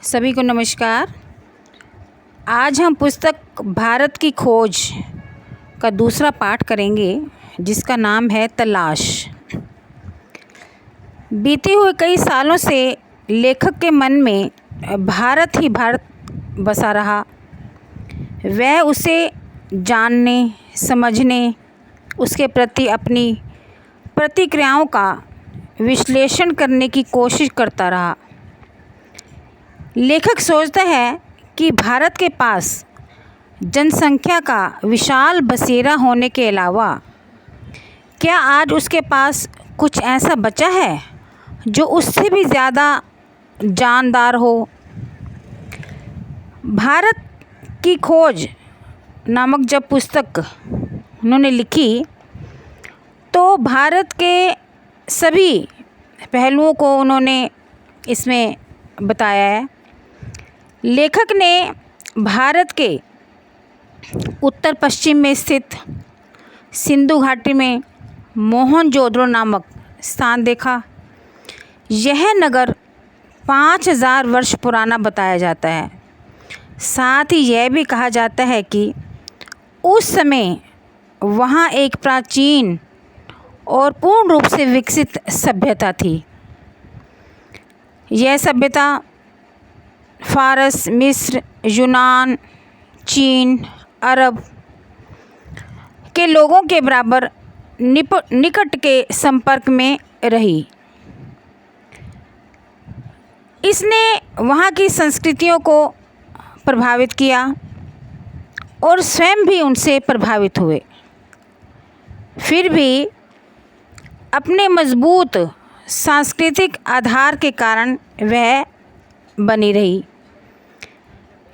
सभी को नमस्कार। आज हम पुस्तक भारत की खोज का दूसरा पाठ करेंगे जिसका नाम है तलाश। बीते हुए कई सालों से लेखक के मन में भारत ही भारत बसा रहा। वह उसे जानने, समझने, उसके प्रति अपनी प्रतिक्रियाओं का विश्लेषण करने की कोशिश करता रहा। लेखक सोचता है कि भारत के पास जनसंख्या का विशाल बसेरा होने के अलावा क्या आज उसके पास कुछ ऐसा बचा है जो उससे भी ज़्यादा जानदार हो। भारत की खोज नामक जब पुस्तक उन्होंने लिखी तो भारत के सभी पहलुओं को उन्होंने इसमें बताया है। लेखक ने भारत के उत्तर पश्चिम में स्थित सिंधु घाटी में मोहनजोदड़ो नामक स्थान देखा। यह नगर 5000 वर्ष पुराना बताया जाता है। साथ ही यह भी कहा जाता है कि उस समय वहाँ एक प्राचीन और पूर्ण रूप से विकसित सभ्यता थी। यह सभ्यता फ़ारस, मिस्र, यूनान, चीन, अरब के लोगों के बराबर निकट के संपर्क में रही। इसने वहाँ की संस्कृतियों को प्रभावित किया और स्वयं भी उनसे प्रभावित हुए। फिर भी अपने मजबूत सांस्कृतिक आधार के कारण वह बनी रही।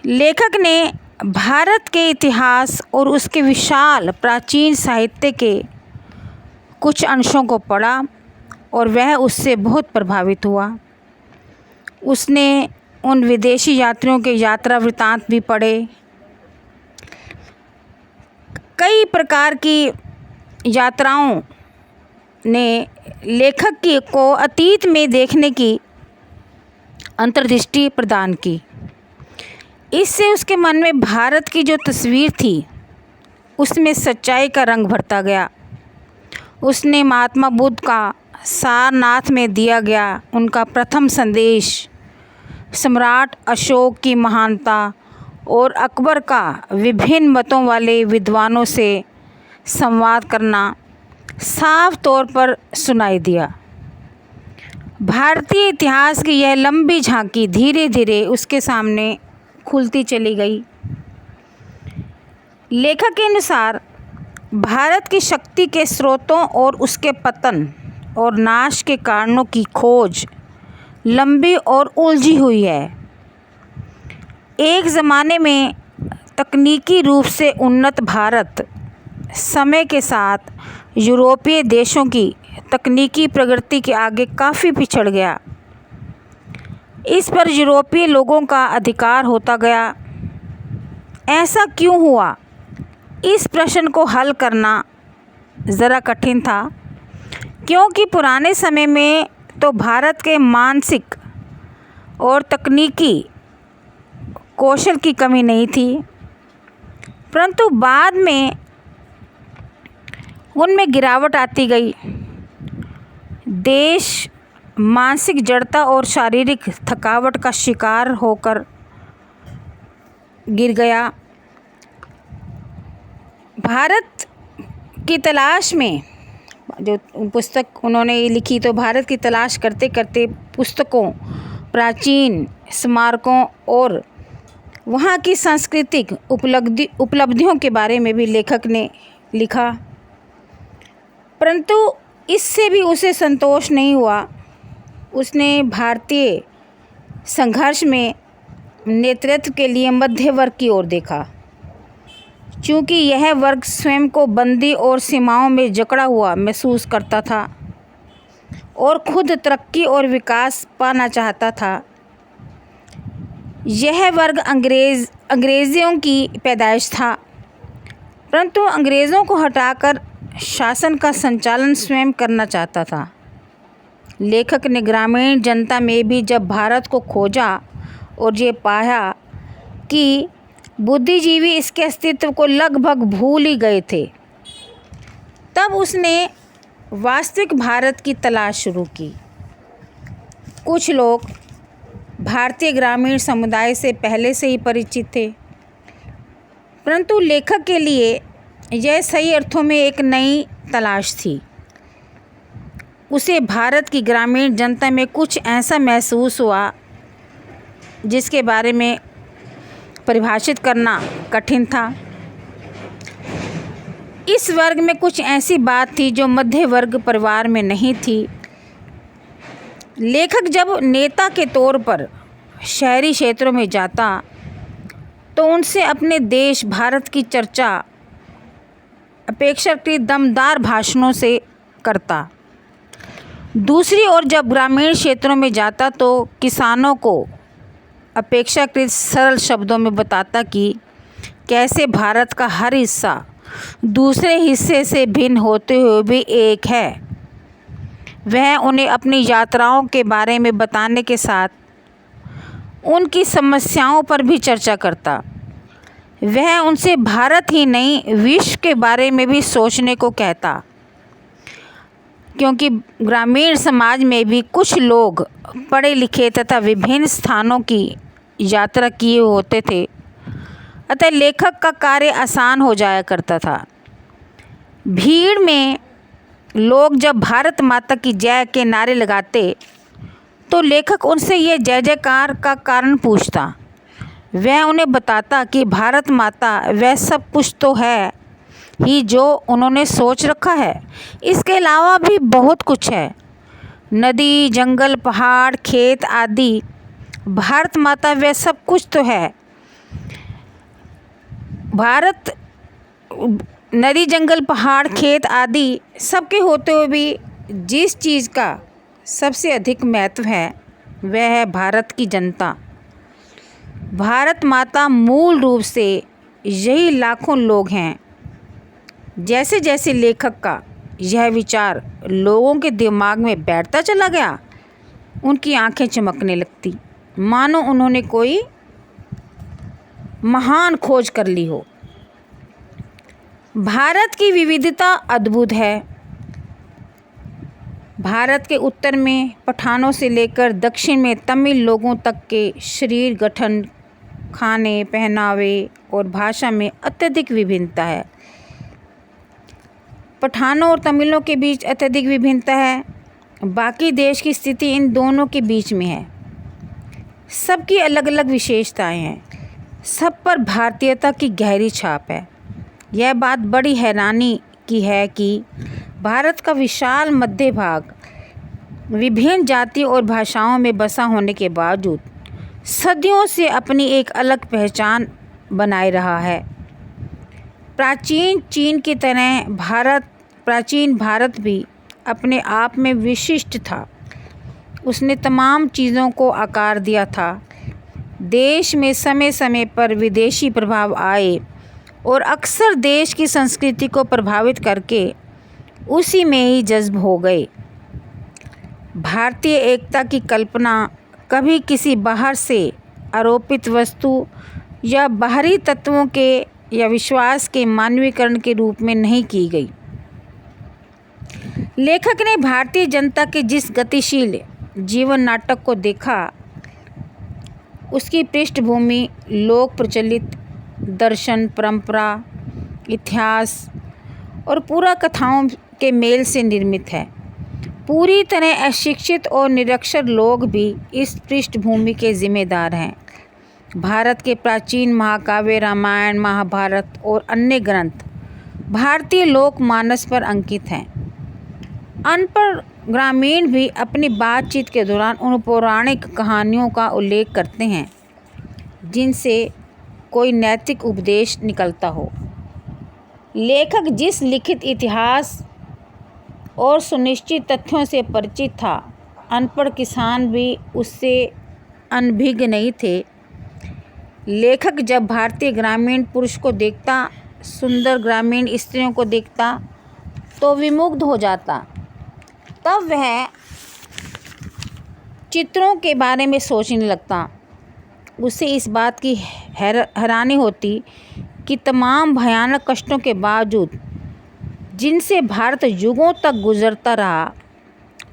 लेखक ने भारत के इतिहास और उसके विशाल प्राचीन साहित्य के कुछ अंशों को पढ़ा और वह उससे बहुत प्रभावित हुआ। उसने उन विदेशी यात्रियों के यात्रा वृत्तांत भी पढ़े। कई प्रकार की यात्राओं ने लेखक को अतीत में देखने की अंतर्दृष्टि प्रदान की। इससे उसके मन में भारत की जो तस्वीर थी उसमें सच्चाई का रंग भरता गया। उसने महात्मा बुद्ध का सारनाथ में दिया गया उनका प्रथम संदेश, सम्राट अशोक की महानता और अकबर का विभिन्न मतों वाले विद्वानों से संवाद करना साफ तौर पर सुनाई दिया। भारतीय इतिहास की यह लंबी झांकी धीरे धीरे उसके सामने खुलती चली गई। लेखक के अनुसार भारत की शक्ति के स्रोतों और उसके पतन और नाश के कारणों की खोज लंबी और उलझी हुई है। एक ज़माने में तकनीकी रूप से उन्नत भारत समय के साथ यूरोपीय देशों की तकनीकी प्रगति के आगे काफ़ी पिछड़ गया। इस पर यूरोपीय लोगों का अधिकार होता गया। ऐसा क्यों हुआ? इस प्रश्न को हल करना ज़रा कठिन था, क्योंकि पुराने समय में तो भारत के मानसिक और तकनीकी कौशल की कमी नहीं थी, परंतु बाद में उनमें गिरावट आती गई। देश मानसिक जड़ता और शारीरिक थकावट का शिकार होकर गिर गया। भारत की तलाश में जो पुस्तक उन्होंने लिखी, तो भारत की तलाश करते करते पुस्तकों, प्राचीन स्मारकों और वहाँ की सांस्कृतिक उपलब्धियों के बारे में भी लेखक ने लिखा, परंतु इससे भी उसे संतोष नहीं हुआ। उसने भारतीय संघर्ष में नेतृत्व के लिए मध्य वर्ग की ओर देखा, क्योंकि यह वर्ग स्वयं को बंदी और सीमाओं में जकड़ा हुआ महसूस करता था और खुद तरक्की और विकास पाना चाहता था। यह वर्ग अंग्रेज़ों की पैदाइश था, परंतु अंग्रेज़ों को हटाकर शासन का संचालन स्वयं करना चाहता था। लेखक ने ग्रामीण जनता में भी जब भारत को खोजा और ये पाया कि बुद्धिजीवी इसके अस्तित्व को लगभग भूल ही गए थे। तब उसने वास्तविक भारत की तलाश शुरू की। कुछ लोग भारतीय ग्रामीण समुदाय से पहले से ही परिचित थे, परंतु लेखक के लिए यह सही अर्थों में एक नई तलाश थी। उसे भारत की ग्रामीण जनता में कुछ ऐसा महसूस हुआ जिसके बारे में परिभाषित करना कठिन था। इस वर्ग में कुछ ऐसी बात थी जो मध्य वर्ग परिवार में नहीं थी। लेखक जब नेता के तौर पर शहरी क्षेत्रों में जाता तो उनसे अपने देश भारत की चर्चा अपेक्षाकृत दमदार भाषणों से करता। दूसरी ओर जब ग्रामीण क्षेत्रों में जाता तो किसानों को अपेक्षाकृत सरल शब्दों में बताता कि कैसे भारत का हर हिस्सा दूसरे हिस्से से भिन्न होते हुए भी एक है। वह उन्हें अपनी यात्राओं के बारे में बताने के साथ उनकी समस्याओं पर भी चर्चा करता। वह उनसे भारत ही नहीं विश्व के बारे में भी सोचने को कहता, क्योंकि ग्रामीण समाज में भी कुछ लोग पढ़े लिखे तथा विभिन्न स्थानों की यात्रा किए होते थे, अतः लेखक का कार्य आसान हो जाया करता था। भीड़ में लोग जब भारत माता की जय के नारे लगाते तो लेखक उनसे यह जय जयकार का कारण पूछता। वह उन्हें बताता कि भारत माता वह सब कुछ तो है ही जो उन्होंने सोच रखा है, इसके अलावा भी बहुत कुछ है। नदी, जंगल, पहाड़, खेत आदि भारत माता वह सब कुछ तो है। भारत नदी, जंगल, पहाड़, खेत आदि सबके होते हुए भी जिस चीज़ का सबसे अधिक महत्व है वह है भारत की जनता। भारत माता मूल रूप से यही लाखों लोग हैं। जैसे जैसे लेखक का यह विचार लोगों के दिमाग में बैठता चला गया, उनकी आंखें चमकने लगती, मानो उन्होंने कोई महान खोज कर ली हो। भारत की विविधता अद्भुत है। भारत के उत्तर में पठानों से लेकर दक्षिण में तमिल लोगों तक के शरीर गठन, खाने, पहनावे और भाषा में अत्यधिक विभिन्नता है। पठानों और तमिलों के बीच अत्यधिक विभिन्नता है। बाकी देश की स्थिति इन दोनों के बीच में है। सबकी अलग अलग विशेषताएं हैं। सब पर भारतीयता की गहरी छाप है। यह बात बड़ी हैरानी की है कि भारत का विशाल मध्य भाग विभिन्न जातियों और भाषाओं में बसा होने के बावजूद सदियों से अपनी एक अलग पहचान बनाए रहा है। प्राचीन चीन की तरह प्राचीन भारत भी अपने आप में विशिष्ट था। उसने तमाम चीज़ों को आकार दिया था। देश में समय समय पर विदेशी प्रभाव आए और अक्सर देश की संस्कृति को प्रभावित करके उसी में ही जज्ब हो गए। भारतीय एकता की कल्पना कभी किसी बाहर से आरोपित वस्तु या बाहरी तत्वों के या विश्वास के मानवीकरण के रूप में नहीं की गई। लेखक ने भारतीय जनता के जिस गतिशील जीवन नाटक को देखा, उसकी पृष्ठभूमि लोक प्रचलित दर्शन, परंपरा, इतिहास और पूरा कथाओं के मेल से निर्मित है। पूरी तरह अशिक्षित और निरक्षर लोग भी इस पृष्ठभूमि के जिम्मेदार हैं। भारत के प्राचीन महाकाव्य रामायण, महाभारत और अन्य ग्रंथ भारतीय लोकमानस पर अंकित हैं। अनपढ़ ग्रामीण भी अपनी बातचीत के दौरान उन पौराणिक कहानियों का उल्लेख करते हैं जिनसे कोई नैतिक उपदेश निकलता हो। लेखक जिस लिखित इतिहास और सुनिश्चित तथ्यों से परिचित था, अनपढ़ किसान भी उससे अनभिज्ञ नहीं थे। लेखक जब भारतीय ग्रामीण पुरुष को देखता, सुंदर ग्रामीण स्त्रियों को देखता तो विमुग्ध हो जाता। तब वह चित्रों के बारे में सोचने लगता उसे इस बात की हैरानी होती कि तमाम भयानक कष्टों के बावजूद जिनसे भारत युगों तक गुजरता रहा,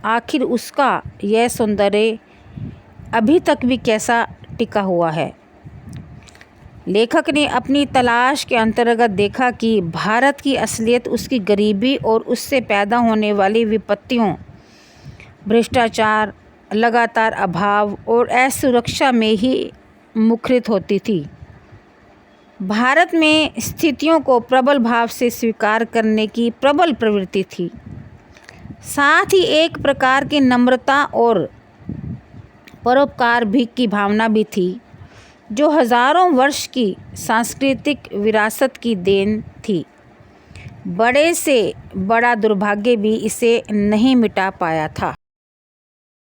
आखिर उसका यह सौंदर्य अभी तक भी कैसा टिका हुआ है। लेखक ने अपनी तलाश के अंतर्गत देखा कि भारत की असलियत उसकी गरीबी और उससे पैदा होने वाली विपत्तियों, भ्रष्टाचार, लगातार अभाव और असुरक्षा में ही मुखरित होती थी। भारत में स्थितियों को प्रबल भाव से स्वीकार करने की प्रबल प्रवृत्ति थी। साथ ही एक प्रकार की नम्रता और परोपकार भी की भावना भी थी, जो हजारों वर्ष की सांस्कृतिक विरासत की देन थी। बड़े से बड़ा दुर्भाग्य भी इसे नहीं मिटा पाया था।